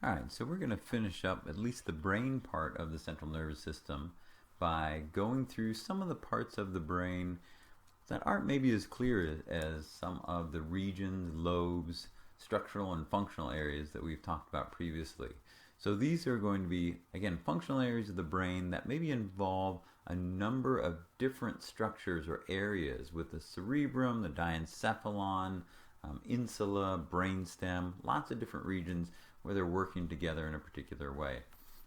Alright, so we're going to finish up at least the brain part of the central nervous system by going through some of the parts of the brain that aren't maybe as clear as some of the regions, lobes, structural and functional areas that we've talked about previously. So these are going to be, again, functional areas of the brain that maybe involve a number of different structures or areas with the cerebrum, the diencephalon, insula, brainstem, lots of different regions where they're working together in a particular way.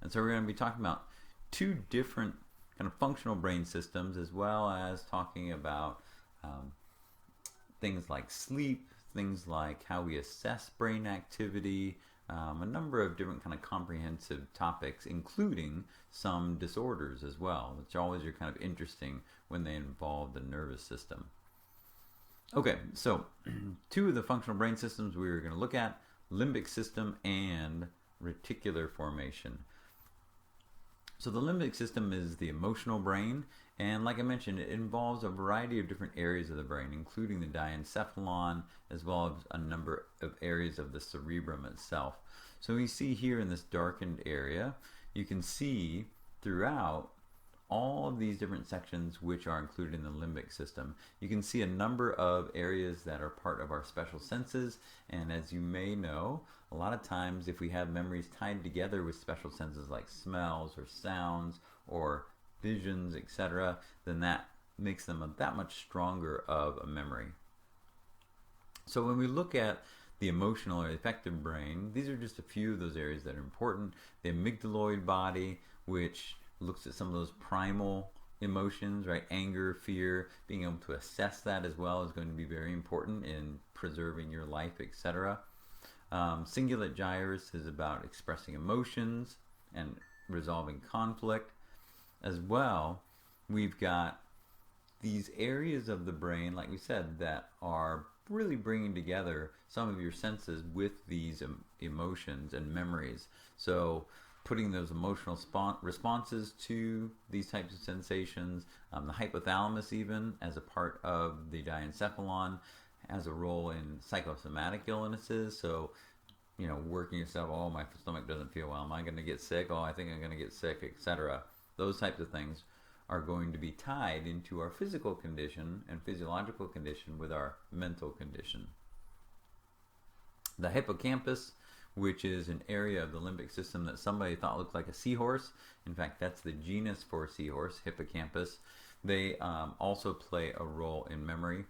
And so we're going to be talking about two different kind of functional brain systems, as well as talking about things like sleep, things like how we assess brain activity, a number of different kind of comprehensive topics, including some disorders as well, which always are kind of interesting when they involve the nervous system. Okay, so two of the functional brain systems we were going to look at, limbic system and reticular formation. So the limbic system is the emotional brain, and like I mentioned, it involves a variety of different areas of the brain, including the diencephalon, as well as a number of areas of the cerebrum itself. So we see here in this darkened area, you can see throughout all of these different sections which are included in the limbic system. You can see a number of areas that are part of our special senses, and as you may know, a lot of times if we have memories tied together with special senses like smells or sounds or visions, etc., then that makes them that much stronger of a memory. So when we look at the emotional or affective brain, these are just a few of those areas that are important. The amygdaloid body, which looks at some of those primal emotions, right? Anger, fear, being able to assess that as well is going to be very important in preserving your life, etc. Cingulate gyrus is about expressing emotions and resolving conflict. As well, we've got these areas of the brain, like we said, that are really bringing together some of your senses with these emotions and memories. So putting those emotional responses to these types of sensations, the hypothalamus even as a part of the diencephalon has a role in psychosomatic illnesses. So, you know, working yourself, oh, my stomach doesn't feel well, am I going to get sick? Oh, I think I'm going to get sick, etc. Those types of things are going to be tied into our physical condition and physiological condition with our mental condition. The hippocampus, which is an area of the limbic system that somebody thought looked like a seahorse. In fact, that's the genus for seahorse, hippocampus. They also play a role in memory.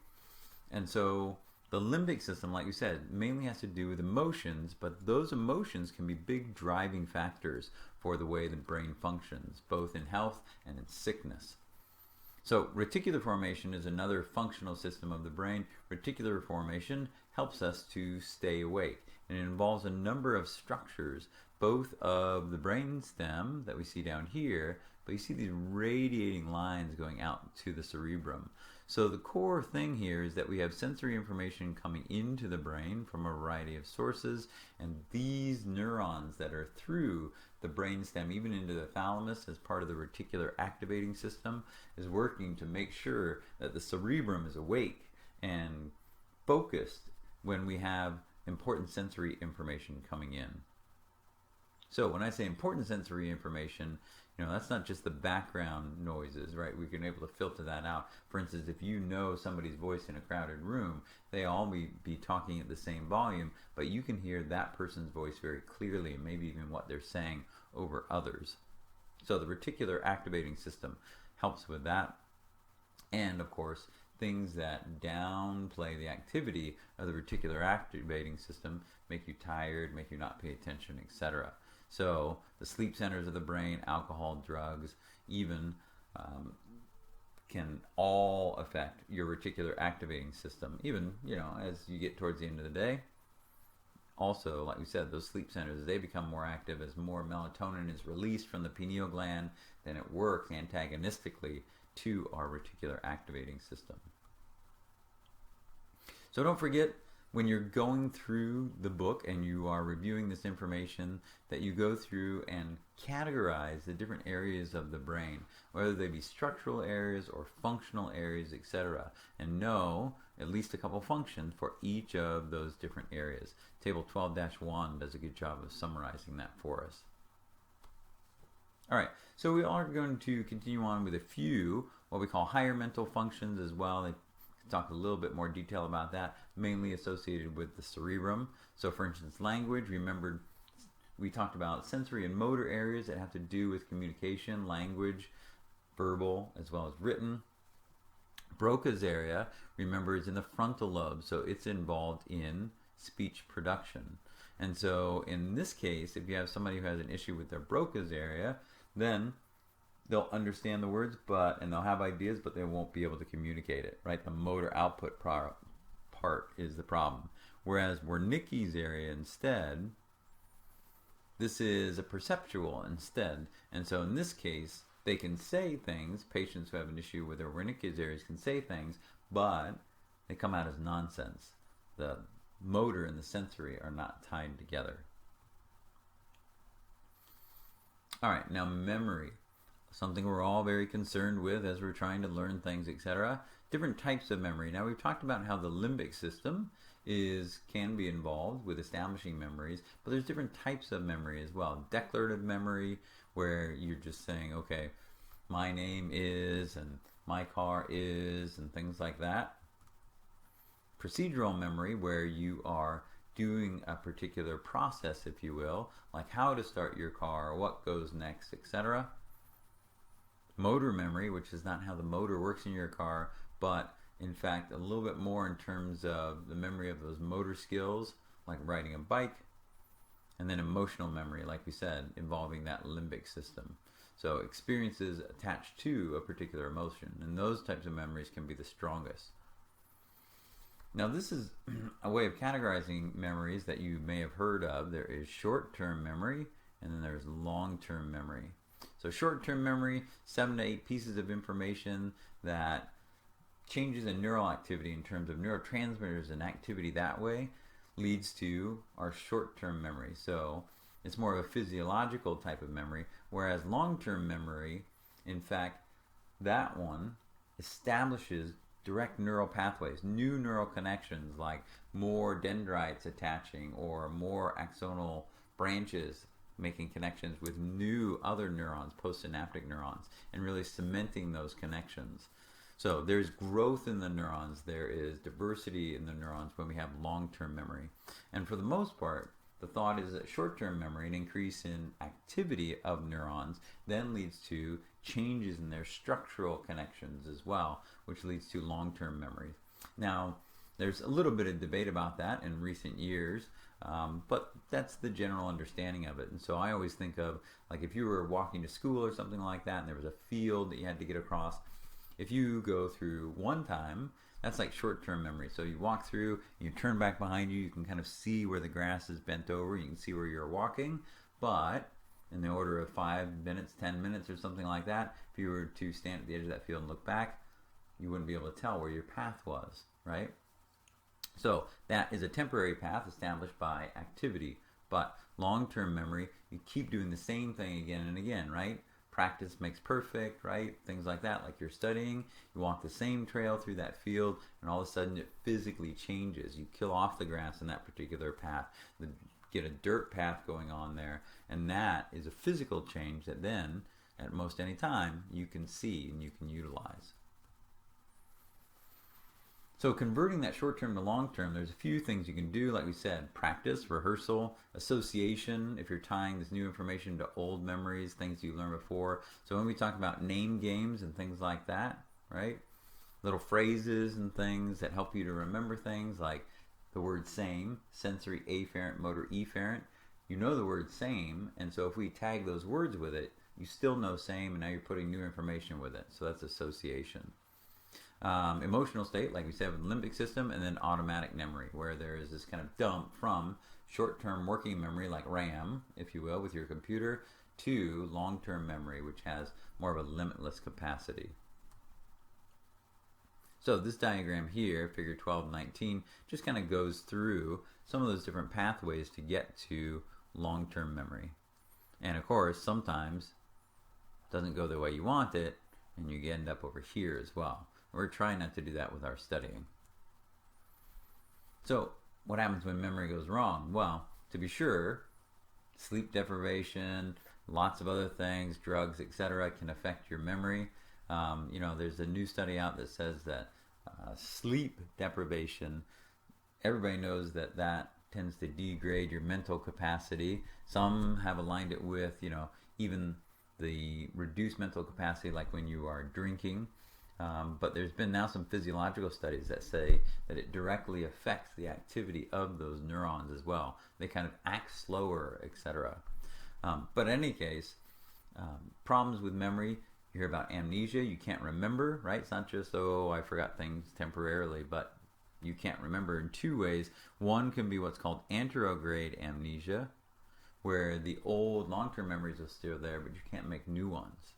And so the limbic system, like you said, mainly has to do with emotions, but those emotions can be big driving factors for the way the brain functions, both in health and in sickness. So reticular formation is another functional system of the brain. Reticular formation helps us to stay awake, and it involves a number of structures, both of the brain stem that we see down here, but you see these radiating lines going out to the cerebrum. So the core thing here is that we have sensory information coming into the brain from a variety of sources, and these neurons that are through the brainstem, even into the thalamus as part of the reticular activating system, is working to make sure that the cerebrum is awake and focused when we have important sensory information coming in. So when I say important sensory information, you know, that's not just the background noises, right? We can able to filter that out. For instance, if you know somebody's voice in a crowded room, they all be talking at the same volume, but you can hear that person's voice very clearly, and maybe even what they're saying over others. So the reticular activating system helps with that. And of course, things that downplay the activity of the reticular activating system make you tired, make you not pay attention, etc. So the sleep centers of the brain, alcohol, drugs, even can all affect your reticular activating system, even, you know, as you get towards the end of the day. Also, like we said, those sleep centers, as they become more active, as more melatonin is released from the pineal gland, then it works antagonistically to our reticular activating system. So don't forget, when you're going through the book and you are reviewing this information, that you go through and categorize the different areas of the brain, whether they be structural areas or functional areas, etc. And know at least a couple functions for each of those different areas. Table 12-1 does a good job of summarizing that for us. All right, so we are going to continue on with a few what we call higher mental functions as well. They talk a little bit more detail about that, mainly associated with the cerebrum. So for instance, language, remember we talked about sensory and motor areas that have to do with communication, language, verbal as well as written. Broca's area, remember, is in the frontal lobe, so it's involved in speech production. And so in this case, if you have somebody who has an issue with their Broca's area, then they'll understand the words and they'll have ideas, but they won't be able to communicate it, right? The motor output part is the problem. Whereas Wernicke's area instead, this is a perceptual instead. And so in this case, they can say things. Patients who have an issue with their Wernicke's areas can say things, but they come out as nonsense. The motor and the sensory are not tied together. All right, now memory, something we're all very concerned with as we're trying to learn things, etc. Different types of memory. Now we've talked about how the limbic system can be involved with establishing memories, but there's different types of memory as well. Declarative memory, where you're just saying, okay, my name is, and my car is, and things like that. Procedural memory, where you are doing a particular process, if you will, like how to start your car, what goes next, etc. Motor memory, which is not how the motor works in your car, but in fact a little bit more in terms of the memory of those motor skills, like riding a bike. And then emotional memory, like we said, involving that limbic system. So experiences attached to a particular emotion, and those types of memories can be the strongest. Now this is a way of categorizing memories that you may have heard of. There is short-term memory, and then there's long-term memory. So short-term memory, 7 to 8 pieces of information that changes in neural activity in terms of neurotransmitters and activity that way leads to our short-term memory. So it's more of a physiological type of memory, whereas long-term memory, in fact, that one establishes direct neural pathways, new neural connections, like more dendrites attaching or more axonal branches making connections with new other neurons, postsynaptic neurons, and really cementing those connections. So there's growth in the neurons, there is diversity in the neurons when we have long-term memory. And for the most part, the thought is that short-term memory, an increase in activity of neurons, then leads to changes in their structural connections as well, which leads to long-term memory. Now, there's a little bit of debate about that in recent years, but that's the general understanding of it. And so I always think of, like, if you were walking to school or something like that, and there was a field that you had to get across, if you go through one time, that's like short-term memory. So you walk through, you turn back behind you, you can kind of see where the grass is bent over, you can see where you're walking, but in the order of 5 minutes, 10 minutes or something like that, if you were to stand at the edge of that field and look back, you wouldn't be able to tell where your path was, right? So that is a temporary path established by activity, but long-term memory, you keep doing the same thing again and again, right? Practice makes perfect, right? Things like that, like you're studying, you walk the same trail through that field, and all of a sudden it physically changes. You kill off the grass in that particular path, get a dirt path going on there, and that is a physical change that then, at most any time, you can see and you can utilize. So converting that short-term to long-term, there's a few things you can do, like we said: practice, rehearsal, association, if you're tying this new information to old memories, things you learned before. So when we talk about name games and things like that, right? Little phrases and things that help you to remember things, like the word same, sensory afferent, motor efferent. You know the word same, and so if we tag those words with it, you still know same, and now you're putting new information with it. So that's association. Emotional state, like we said, with the limbic system, and then automatic memory, where there is this kind of dump from short-term working memory, like RAM, if you will, with your computer, to long-term memory, which has more of a limitless capacity. So this diagram here, figure 12-19, just kind of goes through some of those different pathways to get to long-term memory. And of course, sometimes it doesn't go the way you want it, and you end up over here as well. We're trying not to do that with our studying. So what happens when memory goes wrong? Well, to be sure, sleep deprivation, lots of other things, drugs, etc., can affect your memory. There's a new study out that says that sleep deprivation, everybody knows that that tends to degrade your mental capacity. Some have aligned it with, even the reduced mental capacity, like when you are drinking. But there's been now some physiological studies that say that it directly affects the activity of those neurons as well. They kind of act slower, etc. But in any case, problems with memory, you hear about amnesia, you can't remember, right? It's not just, oh, I forgot things temporarily, but you can't remember in two ways. One can be what's called anterograde amnesia, where the old long-term memories are still there, but you can't make new ones.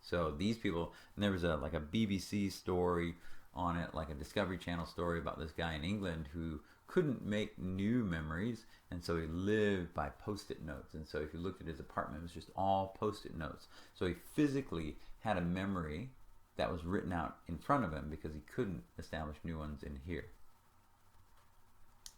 So these people, and there was a BBC story on it, like a Discovery Channel story about this guy in England who couldn't make new memories, and so he lived by post-it notes. And so if you looked at his apartment, it was just all post-it notes. So he physically had a memory that was written out in front of him because he couldn't establish new ones in here.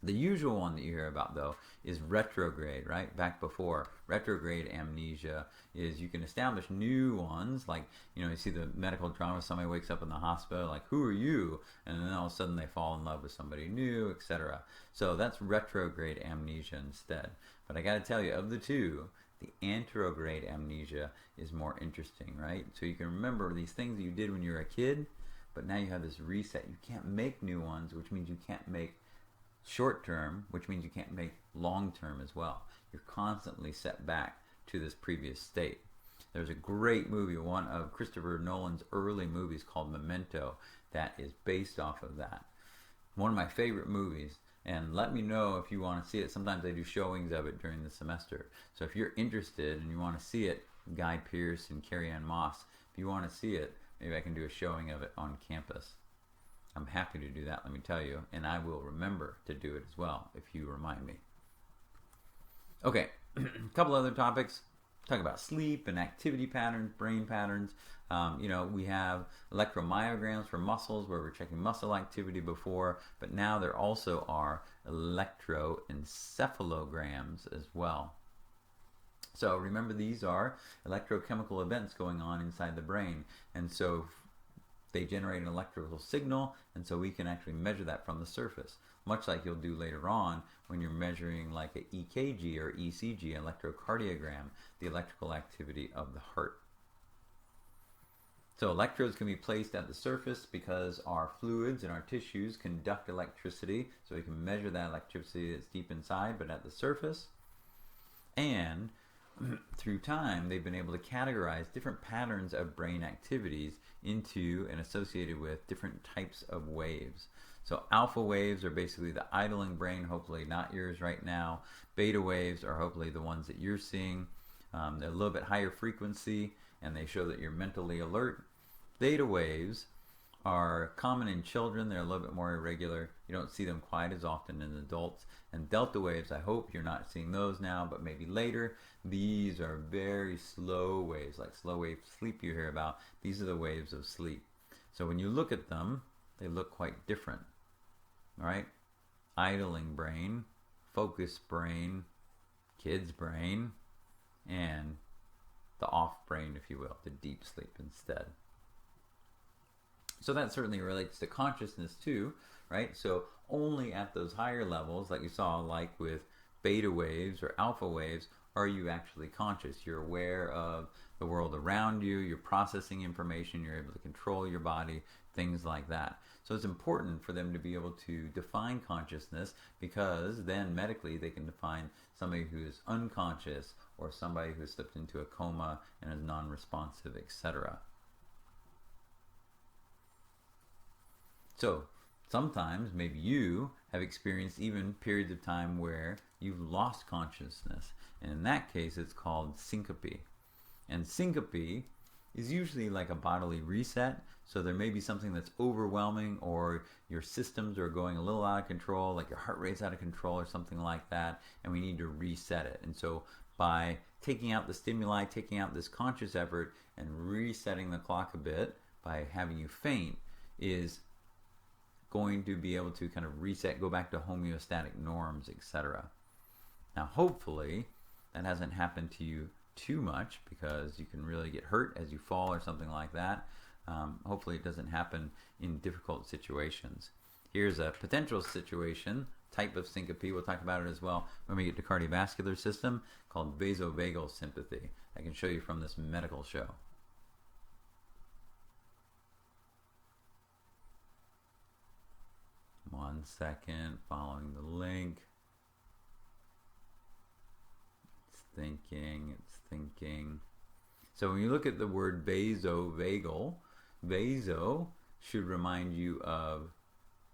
The usual one that you hear about, though, is retrograde, right? Back before. Retrograde amnesia is you can establish new ones, like, you see the medical drama, somebody wakes up in the hospital, like, who are you? And then all of a sudden they fall in love with somebody new, etc. So that's retrograde amnesia instead. But I got to tell you, of the two, the anterograde amnesia is more interesting, right? So you can remember these things that you did when you were a kid, but now you have this reset. You can't make new ones, which means you can't make short term, which means you can't make long term as well. You're constantly set back to this previous state. There's a great movie, one of Christopher Nolan's early movies called Memento, that is based off of that. One of my favorite movies, and let me know if you want to see it. Sometimes they do showings of it during the semester. So if you're interested and you want to see it, Guy Pearce and Carrie Ann Moss, if you want to see it, maybe I can do a showing of it on campus. I'm happy to do that, let me tell you, and I will remember to do it as well if you remind me. Okay, a couple other topics. Talk about sleep and activity patterns, brain patterns. We have electromyograms for muscles where we're checking muscle activity before, but now there also are electroencephalograms as well. So remember, these are electrochemical events going on inside the brain, and so they generate an electrical signal, and so we can actually measure that from the surface, much like you'll do later on when you're measuring like an EKG or ECG, electrocardiogram, the electrical activity of the heart. So electrodes can be placed at the surface because our fluids and our tissues conduct electricity, so we can measure that electricity that's deep inside, but at the surface. And through time, they've been able to categorize different patterns of brain activities into and associated with different types of waves. So alpha waves are basically the idling brain, hopefully not yours right now. Beta waves are hopefully the ones that you're seeing. They're a little bit higher frequency, and they show that you're mentally alert. Theta waves are common in children. They're a little bit more irregular. You don't see them quite as often in adults. And delta waves, I hope you're not seeing those now, but maybe later. These are very slow waves, like slow wave sleep you hear about. These are the waves of sleep. So when you look at them, they look quite different. All right? Idling brain, focused brain, kid's brain, and the off brain, if you will, the deep sleep instead. So that certainly relates to consciousness too, right? So only at those higher levels, like you saw, like with beta waves or alpha waves, are you actually conscious. You're aware of the world around you, you're processing information, you're able to control your body, things like that. So it's important for them to be able to define consciousness, because then medically they can define somebody who is unconscious or somebody who has slipped into a coma and is non-responsive, etc. So sometimes maybe you have experienced even periods of time where you've lost consciousness, and in that case it's called syncope. And syncope is usually like a bodily reset, so there may be something that's overwhelming, or your systems are going a little out of control, like your heart rate's out of control or something like that, and we need to reset it. And so by taking out the stimuli, taking out this conscious effort and resetting the clock a bit by having you faint is going to be able to kind of reset, go back to homeostatic norms, etc. Now, hopefully, that hasn't happened to you too much, because you can really get hurt as you fall or something like that. Hopefully, it doesn't happen in difficult situations. Here's a potential situation, type of syncope. We'll talk about it as well when we get to cardiovascular system, called vasovagal sympathy. I can show you from this medical show. One second, following the link. It's thinking. So when you look at the word vasovagal, vaso should remind you of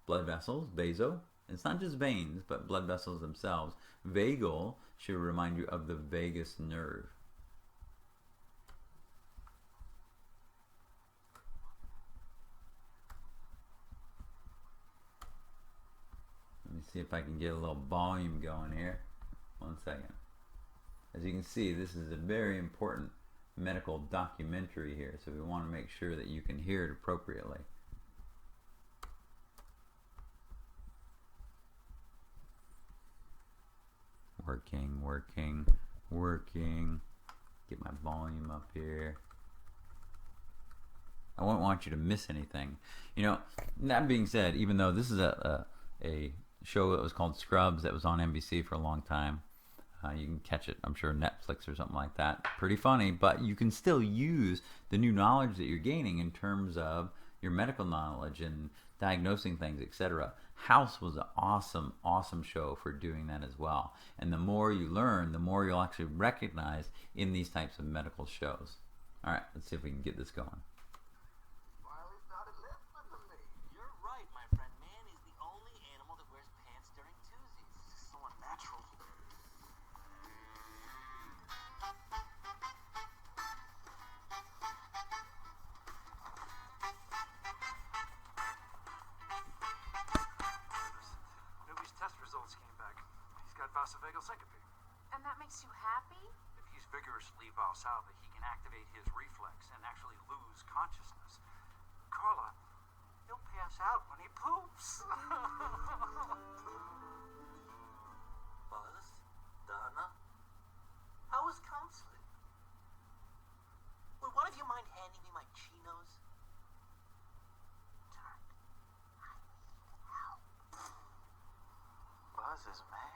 blood vessels, vaso. It's not just veins, but blood vessels themselves. Vagal should remind you of the vagus nerve. Let me see if I can get a little volume going here. One second. As you can see, this is a very important medical documentary here, so we want to make sure that you can hear it appropriately. Working. Get my volume up here. I won't want you to miss anything. You know, that being said, even though this is a show that was called Scrubs that was on NBC for a long time, you can catch it, I'm sure, Netflix or something like that. Pretty funny, but you can still use the new knowledge that you're gaining in terms of your medical knowledge and diagnosing things, etc. House was an awesome show for doing that as well. And the more you learn, the more you'll actually recognize in these types of medical shows. All right, let's see if we can get this going. You're right, my friend. Man is the only animal that wears pants during Tuesdays. This is so unnatural. Newbie's test results came back. He's got vasovagal syncope. And that makes you happy? If he's vigorously valsalva, he can activate his reflex and actually lose consciousness. Carla, he'll pass out when he poops. Buzz? Donna? How was counseling? Would one of you mind handing me my chinos? Turk, I need help. Buzz is mad.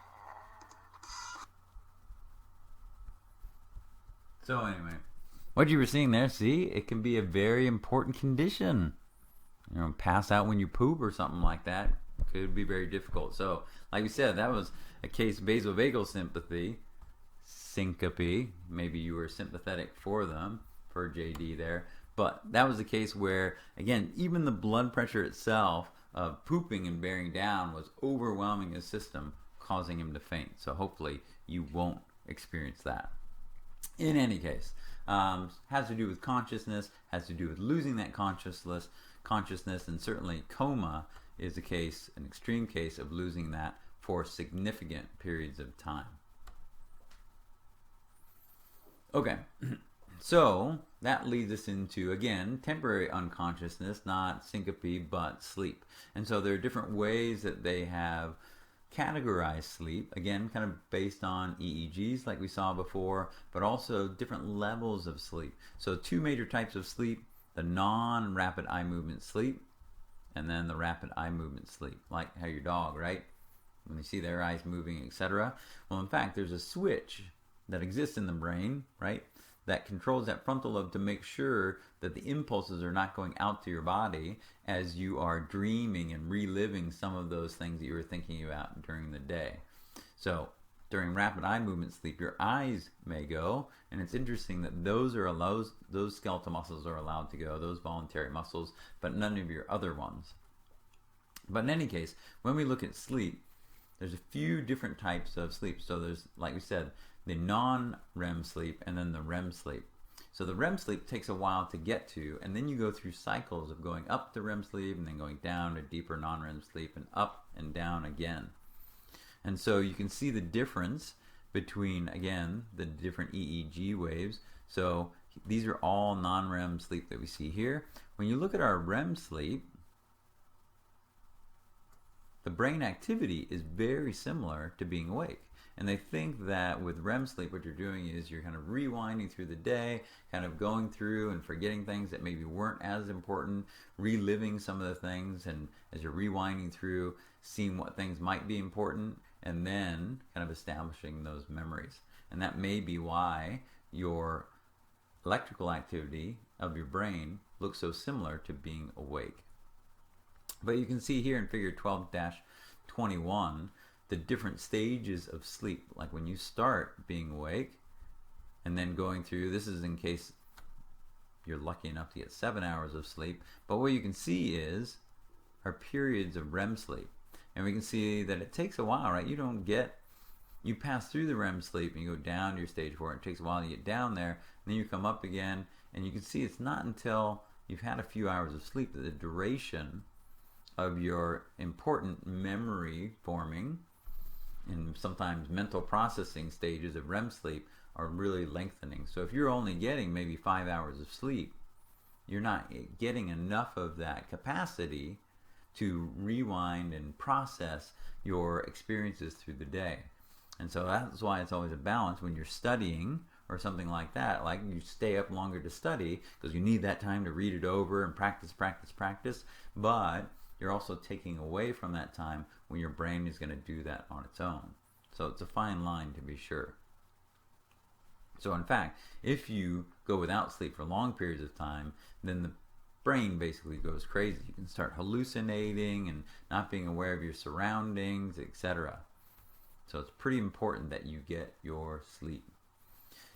So anyway, what you were seeing there, see, it can be a very important condition. You know, pass out when you poop or something like that could be very difficult. So, like we said, that was a case of vasovagal sympathy, syncope. Maybe you were sympathetic for them, for JD there. But that was a case where, again, even the blood pressure itself of pooping and bearing down was overwhelming his system, causing him to faint. So hopefully you won't experience that. In any case, has to do with consciousness, has to do with losing that consciousness, and certainly coma is a case, an extreme case of losing that for significant periods of time. Okay, so that leads us into, again, temporary unconsciousness, not syncope, but sleep. And so there are different ways that they have categorize sleep, again, kind of based on EEGs like we saw before, but also different levels of sleep. So two major types of sleep, the non-rapid eye movement sleep, and then the rapid eye movement sleep, like how your dog, right? When you see their eyes moving, etc. Well, in fact, there's a switch that exists in the brain, right, that controls that frontal lobe to make sure that the impulses are not going out to your body as you are dreaming and reliving some of those things that you were thinking about during the day. So during rapid eye movement sleep, your eyes may go, and it's interesting that those skeletal muscles are allowed to go, those voluntary muscles, but none of your other ones. But in any case, when we look at sleep, there's a few different types of sleep. So there's, like we said, the non-REM sleep and then the REM sleep. So the REM sleep takes a while to get to, and then you go through cycles of going up to REM sleep and then going down to deeper non-REM sleep and up and down again. And so you can see the difference between, again, the different EEG waves. So these are all non-REM sleep that we see here. When you look at our REM sleep, the brain activity is very similar to being awake. And they think that with REM sleep, what you're doing is you're kind of rewinding through the day, kind of going through and forgetting things that maybe weren't as important, reliving some of the things, and as you're rewinding through, seeing what things might be important, and then kind of establishing those memories. And that may be why your electrical activity of your brain looks so similar to being awake. But you can see here in figure 12-21 the different stages of sleep. Like when you start being awake and then going through, this is in case you're lucky enough to get 7 hours of sleep, but what you can see are periods of REM sleep. And we can see that it takes a while, right? You pass through the REM sleep and you go down to your stage 4. It takes a while to get down there, and then you come up again, and you can see it's not until you've had a few hours of sleep that the duration of your important memory forming and sometimes mental processing stages of REM sleep are really lengthening. So if you're only getting maybe 5 hours of sleep, you're not getting enough of that capacity to rewind and process your experiences through the day. And so that's why it's always a balance when you're studying or something like that. Like you stay up longer to study because you need that time to read it over and practice, but you're also taking away from that time when your brain is going to do that on its own. So it's a fine line, to be sure. So in fact, if you go without sleep for long periods of time, then the brain basically goes crazy. You can start hallucinating and not being aware of your surroundings, etc. So it's pretty important that you get your sleep.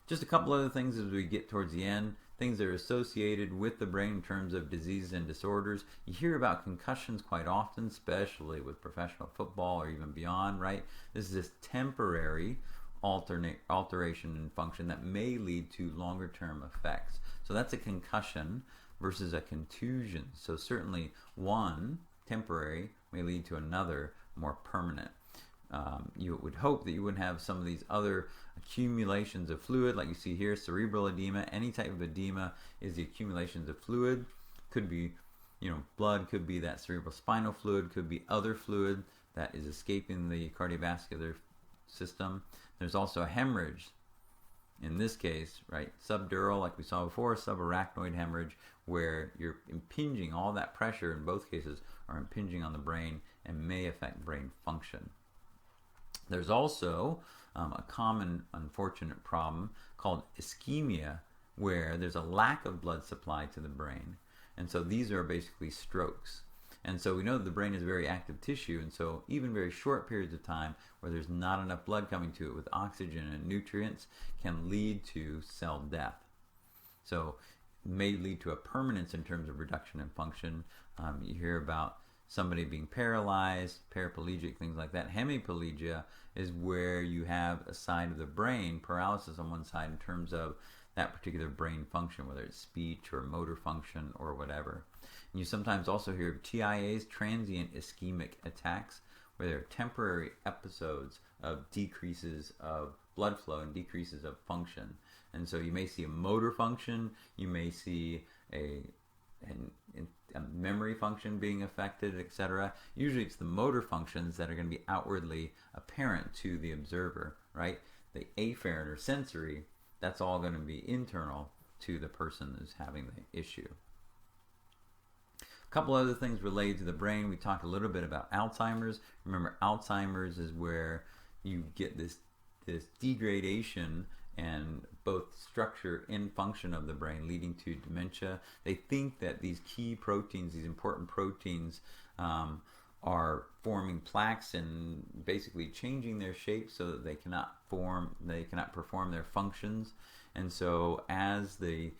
Just a couple other things as we get towards the end. Things that are associated with the brain in terms of diseases and disorders. You hear about concussions quite often, especially with professional football or even beyond, right? This is this temporary alteration in function that may lead to longer term effects. So that's a concussion versus a contusion. So certainly one temporary may lead to another more permanent. You would hope that you wouldn't have some of these other accumulations of fluid like you see here, cerebral edema. Any type of edema is the accumulations of fluid. Could be, blood, could be that cerebral spinal fluid, could be other fluid that is escaping the cardiovascular system. There's also a hemorrhage. In this case, right, subdural, like we saw before, subarachnoid hemorrhage, where you're impinging, all that pressure in both cases are impinging on the brain and may affect brain function. There's also a common unfortunate problem called ischemia, where there's a lack of blood supply to the brain. And so these are basically strokes. And so we know that the brain is very active tissue, and so even very short periods of time where there's not enough blood coming to it with oxygen and nutrients can lead to cell death. So it may lead to a permanence in terms of reduction in function. You hear about somebody being paralyzed, paraplegic, things like that. Hemiplegia is where you have a side of the brain, paralysis on one side in terms of that particular brain function, whether it's speech or motor function or whatever. And you sometimes also hear of TIAs, transient ischemic attacks, where there are temporary episodes of decreases of blood flow and decreases of function. And so you may see a motor function, you may see a memory function being affected, etc. Usually it's the motor functions that are going to be outwardly apparent to the observer, right? The afferent or sensory, that's all going to be internal to the person who's having the issue. A couple other things related to the brain. We talked a little bit about Alzheimer's. Remember, Alzheimer's is where you get this degradation and both structure and function of the brain leading to dementia. They think that these key proteins, these important proteins, are forming plaques and basically changing their shape so that they cannot perform their functions. And so as the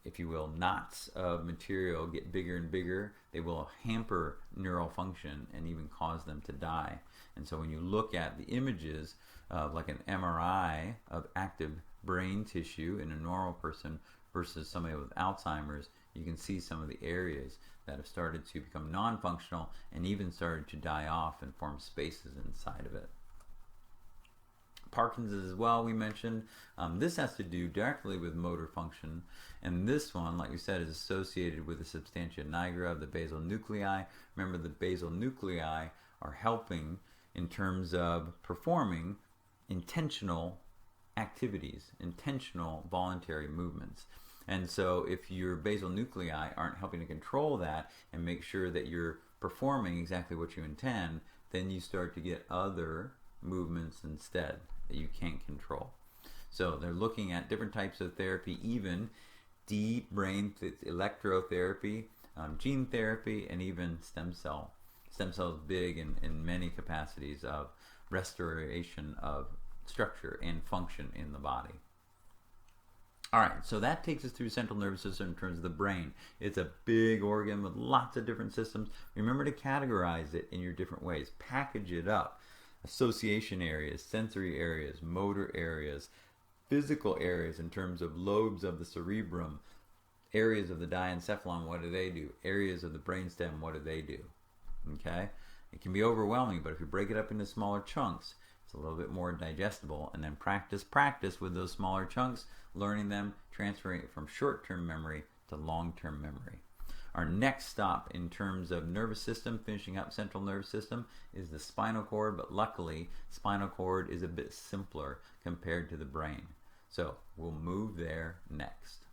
if you will, knots of material get bigger and bigger, they will hamper neural function and even cause them to die. And so when you look at the images of like an MRI of active brain tissue in a normal person versus somebody with Alzheimer's, you can see some of the areas that have started to become non-functional and even started to die off and form spaces inside of it. Parkinson's as well, we mentioned. This has to do directly with motor function, and this one, like we said, is associated with the substantia nigra of the basal nuclei. Remember, the basal nuclei are helping in terms of performing intentional activities, intentional voluntary movements. And so if your basal nuclei aren't helping to control that and make sure that you're performing exactly what you intend, then you start to get other movements instead that you can't control. So they're looking at different types of therapy, even deep brain electrotherapy, gene therapy, and even stem cell. Stem cells big in many capacities of restoration of structure and function in the body. All right, so that takes us through central nervous system in terms of the brain. It's a big organ with lots of different systems. Remember to categorize it in your different ways. Package it up. Association areas, sensory areas, motor areas, physical areas in terms of lobes of the cerebrum, areas of the diencephalon, what do they do? Areas of the brainstem, what do they do? Okay? It can be overwhelming, but if you break it up into smaller chunks, it's a little bit more digestible. And then practice with those smaller chunks, learning them, transferring it from short-term memory to long-term memory. Our next stop in terms of nervous system, finishing up central nervous system, is the spinal cord, but luckily spinal cord is a bit simpler compared to the brain. So we'll move there next.